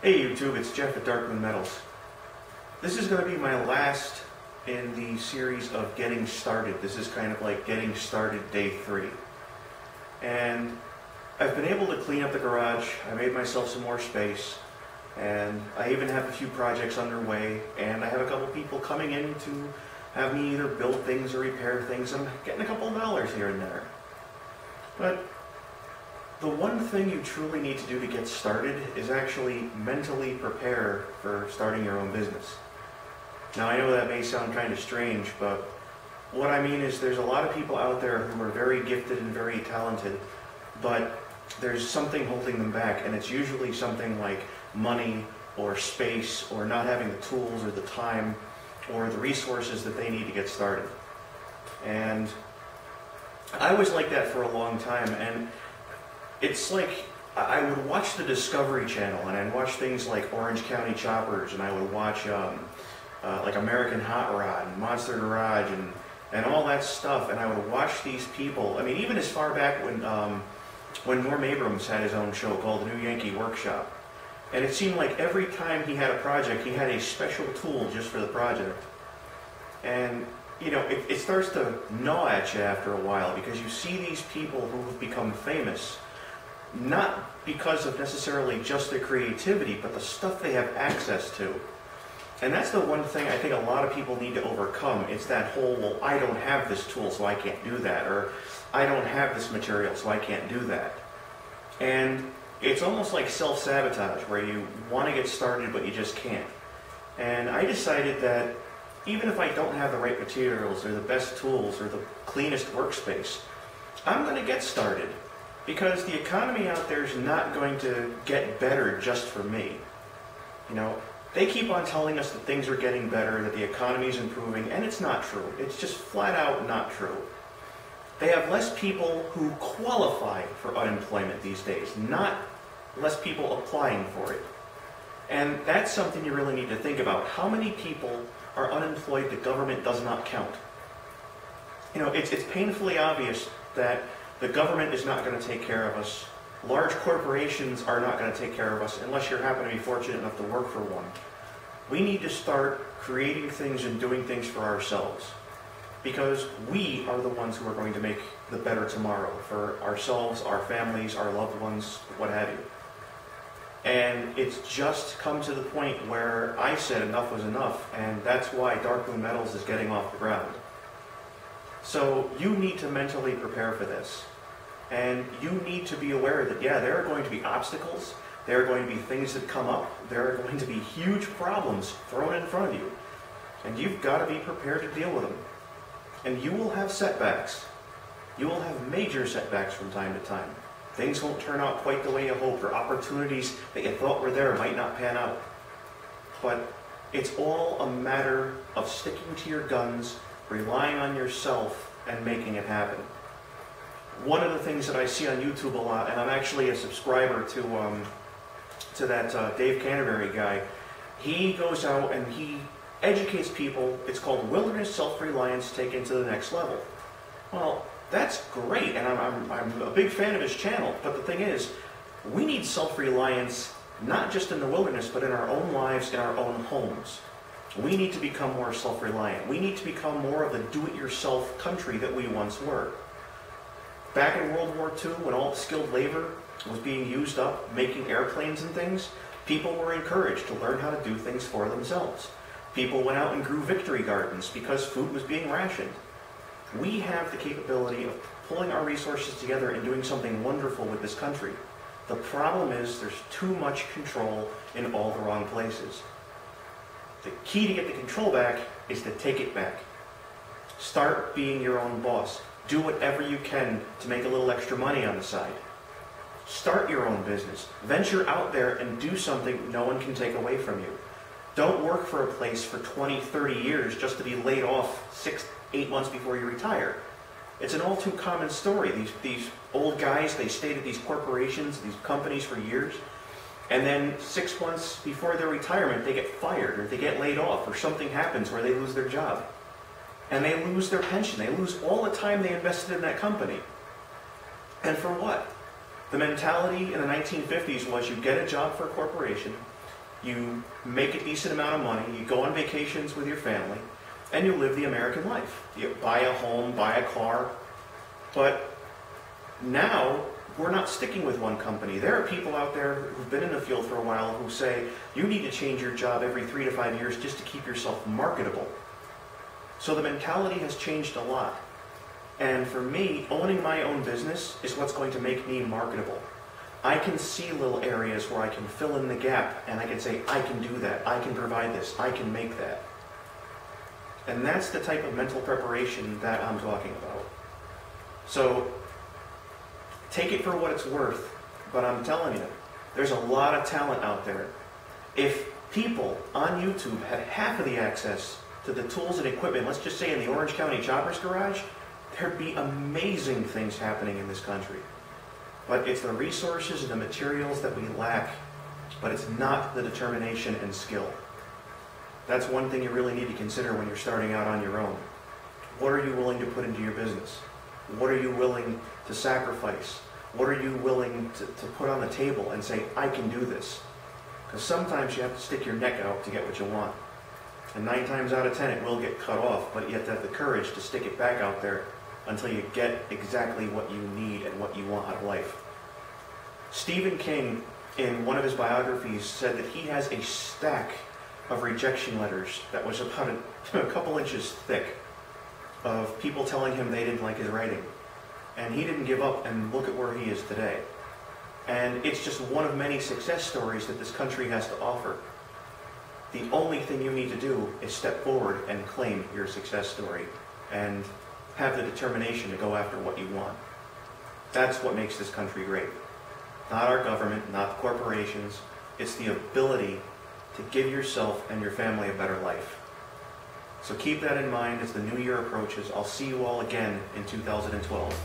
Hey YouTube, it's Jeff at Darkmoon Metals. This is going to be my last in the series of getting started. This is kind of like getting started day 3. And I've been able to clean up the garage. I made myself some more space. And I even have a few projects underway. And I have a couple people coming in to have me either build things or repair things. And I'm getting a couple of dollars here and there. But the one thing you truly need to do to get started is actually mentally prepare for starting your own business. Now I know that may sound kind of strange, but what I mean is there's a lot of people out there who are very gifted and very talented, but there's something holding them back, and it's usually something like money or space or not having the tools or the time or the resources that they need to get started. And I was like that for a long time, and it's like I would watch the Discovery Channel, and I'd watch things like Orange County Choppers, and I would watch like American Hot Rod and Monster Garage and all that stuff, and I would watch these people. I mean, even as far back when Norm Abrams had his own show called The New Yankee Workshop, and it seemed like every time he had a project, he had a special tool just for the project. And you know, it starts to gnaw at you after a while, because you see these people who have become famous not because of necessarily just their creativity, but the stuff they have access to. And that's the one thing I think a lot of people need to overcome. It's that whole, well, I don't have this tool, so I can't do that, or I don't have this material, so I can't do that. And it's almost like self-sabotage, where you want to get started, but you just can't. And I decided that even if I don't have the right materials, or the best tools, or the cleanest workspace, I'm going to get started. Because the economy out there is not going to get better just for me. You know, they keep on telling us that things are getting better, that the economy is improving, and it's not true. It's just flat out not true. They have less people who qualify for unemployment these days, not less people applying for it. And that's something you really need to think about. How many people are unemployed the government does not count? You know, it's painfully obvious that the government is not going to take care of us. Large corporations are not going to take care of us unless you happen to be fortunate enough to work for one. We need to start creating things and doing things for ourselves, because we are the ones who are going to make the better tomorrow for ourselves, our families, our loved ones, what have you. And it's just come to the point where I said enough was enough, and that's why Darkmoon Metals is getting off the ground. So you need to mentally prepare for this. And you need to be aware that, yeah, there are going to be obstacles, there are going to be things that come up, there are going to be huge problems thrown in front of you. And you've got to be prepared to deal with them. And you will have setbacks. You will have major setbacks from time to time. Things won't turn out quite the way you hoped, or opportunities that you thought were there might not pan out. But it's all a matter of sticking to your guns, relying on yourself, and making it happen. One of the things that I see on YouTube a lot, and I'm actually a subscriber to that Dave Canterbury guy, he goes out and he educates people. It's called Wilderness Self-Reliance Taken to the Next Level. Well, that's great, and I'm a big fan of his channel, but the thing is, we need self-reliance not just in the wilderness, but in our own lives, in our own homes. We need to become more self-reliant. We need to become more of the do-it-yourself country that we once were. Back in World War II, when all the skilled labor was being used up making airplanes and things, people were encouraged to learn how to do things for themselves. People went out and grew victory gardens because food was being rationed. We have the capability of pulling our resources together and doing something wonderful with this country. The problem is there's too much control in all the wrong places. The key to get the control back is to take it back. Start being your own boss. Do whatever you can to make a little extra money on the side. Start your own business. Venture out there and do something no one can take away from you. Don't work for a place for 20, 30 years just to be laid off 6, 8 months before you retire. It's an all too common story. These old guys, they stayed at these corporations, these companies for years, and then 6 months before their retirement, they get fired, or they get laid off, or something happens where they lose their job. And they lose their pension. They lose all the time they invested in that company. And for what? The mentality in the 1950s was you get a job for a corporation, You make a decent amount of money, you go on vacations with your family, and you live the American life. You buy a home, buy a car, but now we're not sticking with one company. There are people out there who've been in the field for a while who say you need to change your job every 3 to 5 years just to keep yourself marketable. So the mentality has changed a lot. And for me, owning my own business is what's going to make me marketable. I can see little areas where I can fill in the gap, and I can say, I can do that, I can provide this, I can make that. And that's the type of mental preparation that I'm talking about. So, take it for what it's worth, but I'm telling you, there's a lot of talent out there. If people on YouTube had half of the access to the tools and equipment, let's just say in the Orange County Choppers Garage, there'd be amazing things happening in this country. But it's the resources and the materials that we lack, but it's not the determination and skill. That's one thing you really need to consider when you're starting out on your own. What are you willing to put into your business? What are you willing to sacrifice? What are you willing to put on the table and say, I can do this? Because sometimes you have to stick your neck out to get what you want. And 9 times out of 10 it will get cut off, but you have to have the courage to stick it back out there until you get exactly what you need and what you want out of life. Stephen King, in one of his biographies, said that he has a stack of rejection letters that was about a couple inches thick of people telling him they didn't like his writing. And he didn't give up, and look at where he is today. And it's just one of many success stories that this country has to offer. The only thing you need to do is step forward and claim your success story and have the determination to go after what you want. That's what makes this country great. Not our government, not the corporations. It's the ability to give yourself and your family a better life. So keep that in mind as the new year approaches. I'll see you all again in 2012.